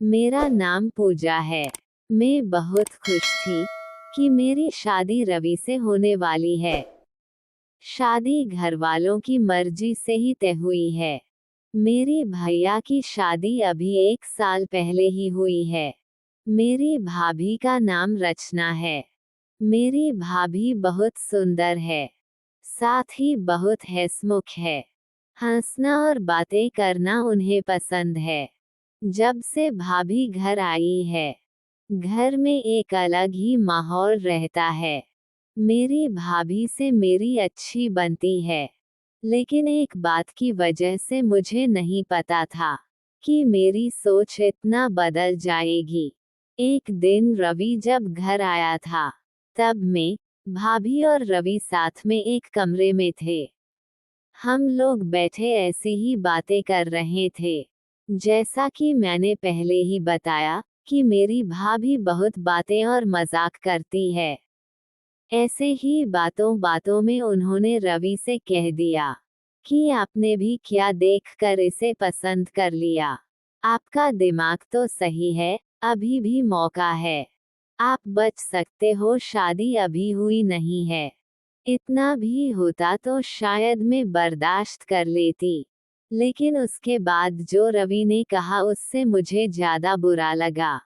मेरा नाम पूजा है। मैं बहुत खुश थी कि मेरी शादी रवि से होने वाली है। शादी घरवालों की मर्जी से ही तय हुई है। मेरी भैया की शादी अभी 1 साल पहले ही हुई है। मेरी भाभी का नाम रचना है। मेरी भाभी बहुत सुंदर है, साथ ही बहुत हंसमुख है। हंसना और बातें करना उन्हें पसंद है। जब से भाभी घर आई है, घर में एक अलग ही माहौल रहता है। मेरी भाभी से मेरी अच्छी बनती है, लेकिन एक बात की वजह से मुझे नहीं पता था कि मेरी सोच इतना बदल जाएगी। एक दिन रवि जब घर आया था, तब मैं, भाभी और रवि साथ में एक कमरे में थे। हम लोग बैठे ऐसी ही बातें कर रहे थे। जैसा कि मैंने पहले ही बताया कि मेरी भाभी बहुत बातें और मजाक करती है। ऐसे ही बातों बातों में उन्होंने रवि से कह दिया कि आपने भी क्या देखकर इसे पसंद कर लिया। आपका दिमाग तो सही है, अभी भी मौका है। आप बच सकते हो, शादी अभी हुई नहीं है। इतना भी होता तो शायद मैं बर्दाश्त कर लेती। लेकिन उसके बाद जो रवि ने कहा उससे मुझे ज्यादा बुरा लगा।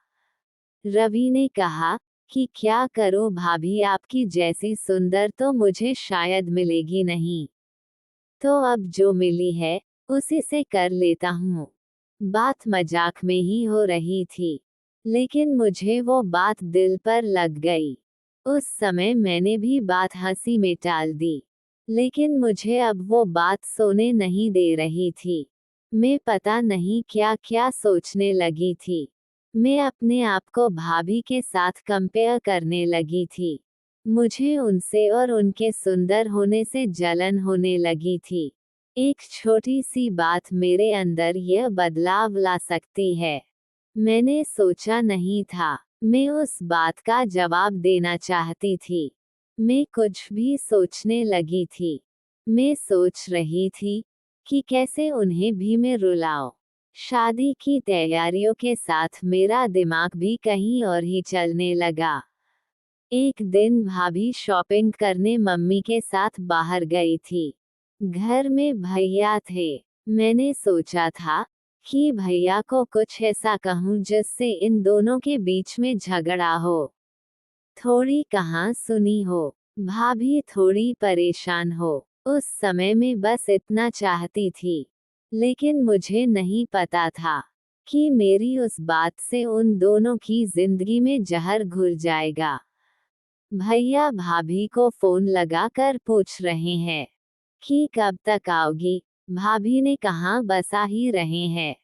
रवि ने कहा कि क्या करो भाभी, आपकी जैसी सुंदर तो मुझे शायद मिलेगी नहीं। तो अब जो मिली है उसी से कर लेता हूँ। बात मजाक में ही हो रही थी, लेकिन मुझे वो बात दिल पर लग गई। उस समय मैंने भी बात हंसी में टाल दी, लेकिन मुझे अब वो बात सोने नहीं दे रही थी। मैं पता नहीं क्या क्या सोचने लगी थी। मैं अपने आप को भाभी के साथ कंपेयर करने लगी थी। मुझे उनसे और उनके सुंदर होने से जलन होने लगी थी। एक छोटी सी बात मेरे अंदर यह बदलाव ला सकती है। मैंने सोचा नहीं था। मैं उस बात का जवाब देना चाहती थी। मैं कुछ भी सोचने लगी थी। मैं सोच रही थी कि कैसे उन्हें भी मैं रुलाऊं। शादी की तैयारियों के साथ मेरा दिमाग भी कहीं और ही चलने लगा। एक दिन भाभी शॉपिंग करने मम्मी के साथ बाहर गई थी। घर में भैया थे। मैंने सोचा था कि भैया को कुछ ऐसा कहूं जिससे इन दोनों के बीच में झगड़ा हो। थोड़ी कहाँ सुनी हो, भाभी थोड़ी परेशान हो। उस समय में बस इतना चाहती थी, लेकिन मुझे नहीं पता था कि मेरी उस बात से उन दोनों की जिंदगी में जहर घुल जाएगा। भैया भाभी को फोन लगाकर पूछ रहे हैं कि कब तक आओगी। भाभी ने कहा बस आ ही रहे हैं।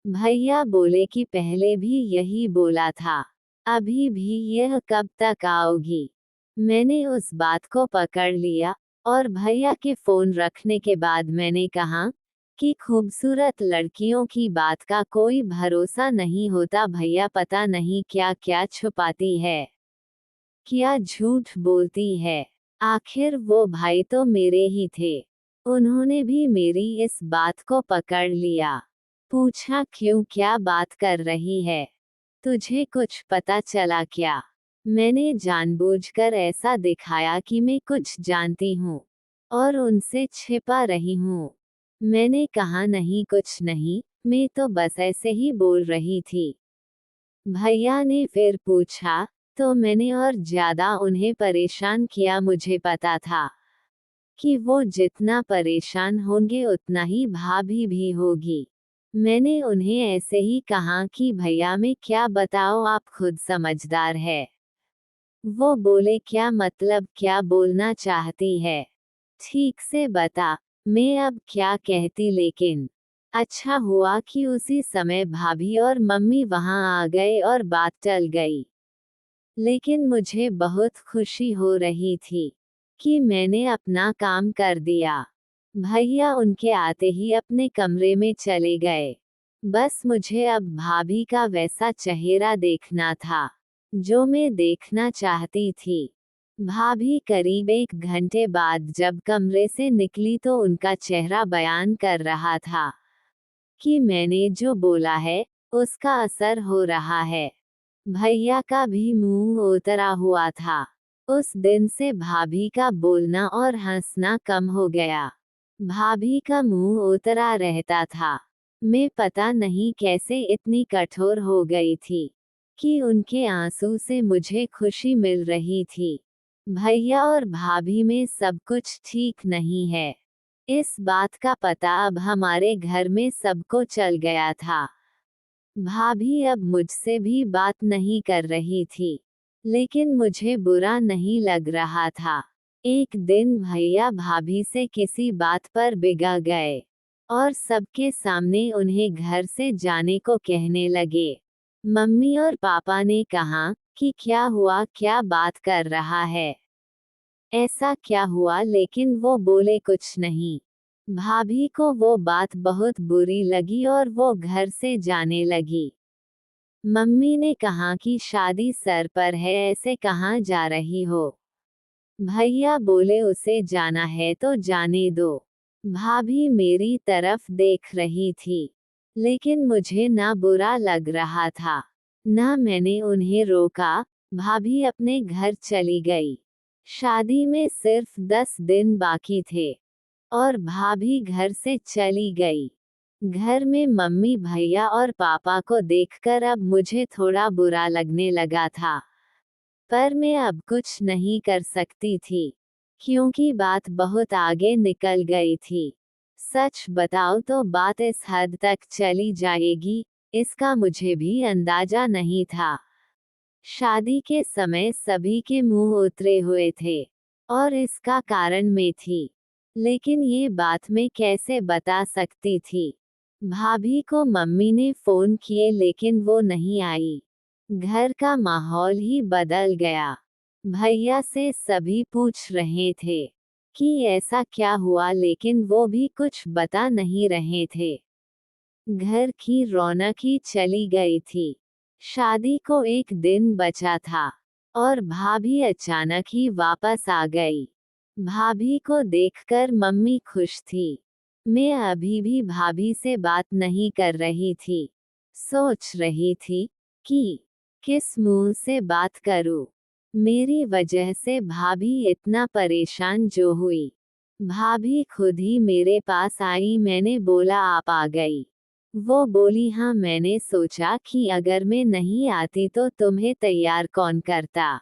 भैया बोले कि पहले भी यही बोला था, अभी भी यह कब तक आओगी। मैंने उस बात को पकड़ लिया और भैया के फोन रखने के बाद मैंने कहा कि खूबसूरत लड़कियों की बात का कोई भरोसा नहीं होता। भैया पता नहीं क्या क्या छुपाती है, क्या झूठ बोलती है। आखिर वो भाई तो मेरे ही थे। उन्होंने भी मेरी इस बात को पकड़ लिया। पूछा क्यों, क्या बात कर रही है, तुझे कुछ पता चला क्या। मैंने जानबूझकर ऐसा दिखाया कि मैं कुछ जानती हूँ और उनसे छिपा रही हूँ। मैंने कहा नहीं, कुछ नहीं, मैं तो बस ऐसे ही बोल रही थी। भैया ने फिर पूछा तो मैंने और ज्यादा उन्हें परेशान किया। मुझे पता था कि वो जितना परेशान होंगे उतना ही भाभी भी होगी। मैंने उन्हें ऐसे ही कहा कि भैया मैं क्या बताओ, आप खुद समझदार है। वो बोले क्या मतलब, क्या बोलना चाहती है, ठीक से बता। मैं अब क्या कहती, लेकिन अच्छा हुआ कि उसी समय भाभी और मम्मी वहां आ गए और बात टल गई। लेकिन मुझे बहुत खुशी हो रही थी कि मैंने अपना काम कर दिया। भैया उनके आते ही अपने कमरे में चले गए। बस मुझे अब भाभी का वैसा चेहरा देखना था जो मैं देखना चाहती थी। भाभी करीब 1 घंटे बाद जब कमरे से निकली तो उनका चेहरा बयान कर रहा था कि मैंने जो बोला है उसका असर हो रहा है। भैया का भी मुंह उतरा हुआ था। उस दिन से भाभी का बोलना और हंसना कम हो गया। भाभी का मुंह उतरा रहता था। मैं पता नहीं कैसे इतनी कठोर हो गई थी कि उनके आंसू से मुझे खुशी मिल रही थी। भैया और भाभी में सब कुछ ठीक नहीं है। इस बात का पता अब हमारे घर में सबको चल गया था। भाभी अब मुझसे भी बात नहीं कर रही थी, लेकिन मुझे बुरा नहीं लग रहा था। एक दिन भैया भाभी से किसी बात पर बिगड़ गए और सबके सामने उन्हें घर से जाने को कहने लगे। मम्मी और पापा ने कहा कि क्या हुआ, क्या बात कर रहा है, ऐसा क्या हुआ, लेकिन वो बोले कुछ नहीं। भाभी को वो बात बहुत बुरी लगी और वो घर से जाने लगी। मम्मी ने कहा कि शादी सर पर है, ऐसे कहाँ जा रही हो। भैया बोले उसे जाना है तो जाने दो। भाभी मेरी तरफ देख रही थी, लेकिन मुझे ना बुरा लग रहा था, ना मैंने उन्हें रोका। भाभी अपने घर चली गई। शादी में सिर्फ 10 दिन बाकी थे और भाभी घर से चली गई। घर में मम्मी, भैया और पापा को देखकर अब मुझे थोड़ा बुरा लगने लगा था, पर मैं अब कुछ नहीं कर सकती थी, क्योंकि बात बहुत आगे निकल गई थी। सच बताओ तो बात इस हद तक चली जाएगी, इसका मुझे भी अंदाजा नहीं था। शादी के समय सभी के मुंह उतरे हुए थे और इसका कारण मैं थी, लेकिन ये बात मैं कैसे बता सकती थी। भाभी को मम्मी ने फोन किए, लेकिन वो नहीं आई। घर का माहौल ही बदल गया। भैया से सभी पूछ रहे थे कि ऐसा क्या हुआ, लेकिन वो भी कुछ बता नहीं रहे थे। घर की रौनक ही चली गई थी। शादी को एक दिन बचा था और भाभी अचानक ही वापस आ गई। भाभी को देखकर मम्मी खुश थी। मैं अभी भी भाभी से बात नहीं कर रही थी। सोच रही थी कि किस मुंह से बात करूं। मेरी वजह से भाभी इतना परेशान जो हुई। भाभी खुद ही मेरे पास आई, मैंने बोला आप आ गई। वो बोली हाँ, मैंने सोचा कि अगर मैं नहीं आती तो तुम्हें तैयार कौन करता।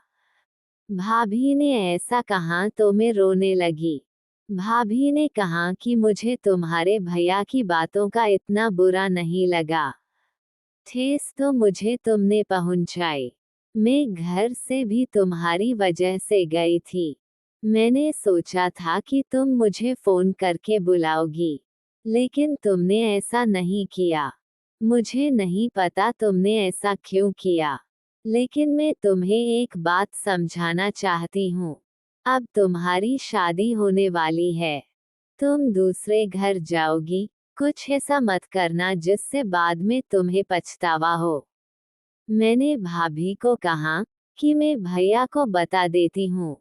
भाभी ने ऐसा कहा तो मैं रोने लगी। भाभी ने कहा कि मुझे तुम्हारे भैया की बातों का इतना बुरा नहीं लगा। ठेस तो मुझे तुमने पहुंचाई। मैं घर से भी तुम्हारी वजह से गई थी। मैंने सोचा था कि तुम मुझे फोन करके बुलाओगी, लेकिन तुमने ऐसा नहीं किया। मुझे नहीं पता तुमने ऐसा क्यों किया, लेकिन मैं तुम्हें एक बात समझाना चाहती हूँ। अब तुम्हारी शादी होने वाली है। तुम दूसरे घर जाओगी। कुछ ऐसा मत करना जिससे बाद में तुम्हें पछतावा हो। मैंने भाभी को कहा कि मैं भैया को बता देती हूँ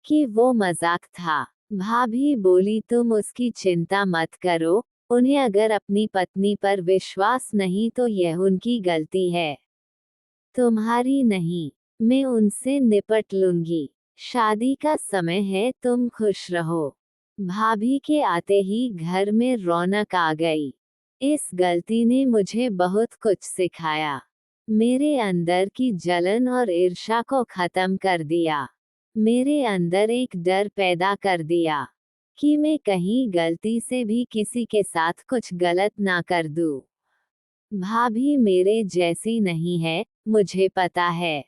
कि वो मजाक था। भाभी बोली तुम उसकी चिंता मत करो, उन्हें अगर अपनी पत्नी पर विश्वास नहीं तो यह उनकी गलती है, तुम्हारी नहीं। मैं उनसे निपट लूंगी। शादी का समय है, तुम खुश रहो। भाभी के आते ही घर में रौनक आ गई। इस गलती ने मुझे बहुत कुछ सिखाया। मेरे अंदर की जलन और ईर्ष्या को खत्म कर दिया। मेरे अंदर एक डर पैदा कर दिया कि मैं कहीं गलती से भी किसी के साथ कुछ गलत ना कर दूं। भाभी मेरे जैसी नहीं है, मुझे पता है।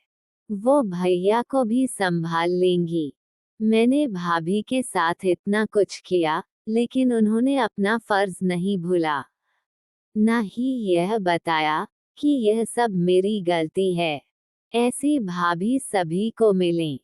वो भैया को भी संभाल लेंगी। मैंने भाभी के साथ इतना कुछ किया, लेकिन उन्होंने अपना फर्ज नहीं भूला, ना ही यह बताया कि यह सब मेरी गलती है। ऐसी भाभी सभी को मिलें।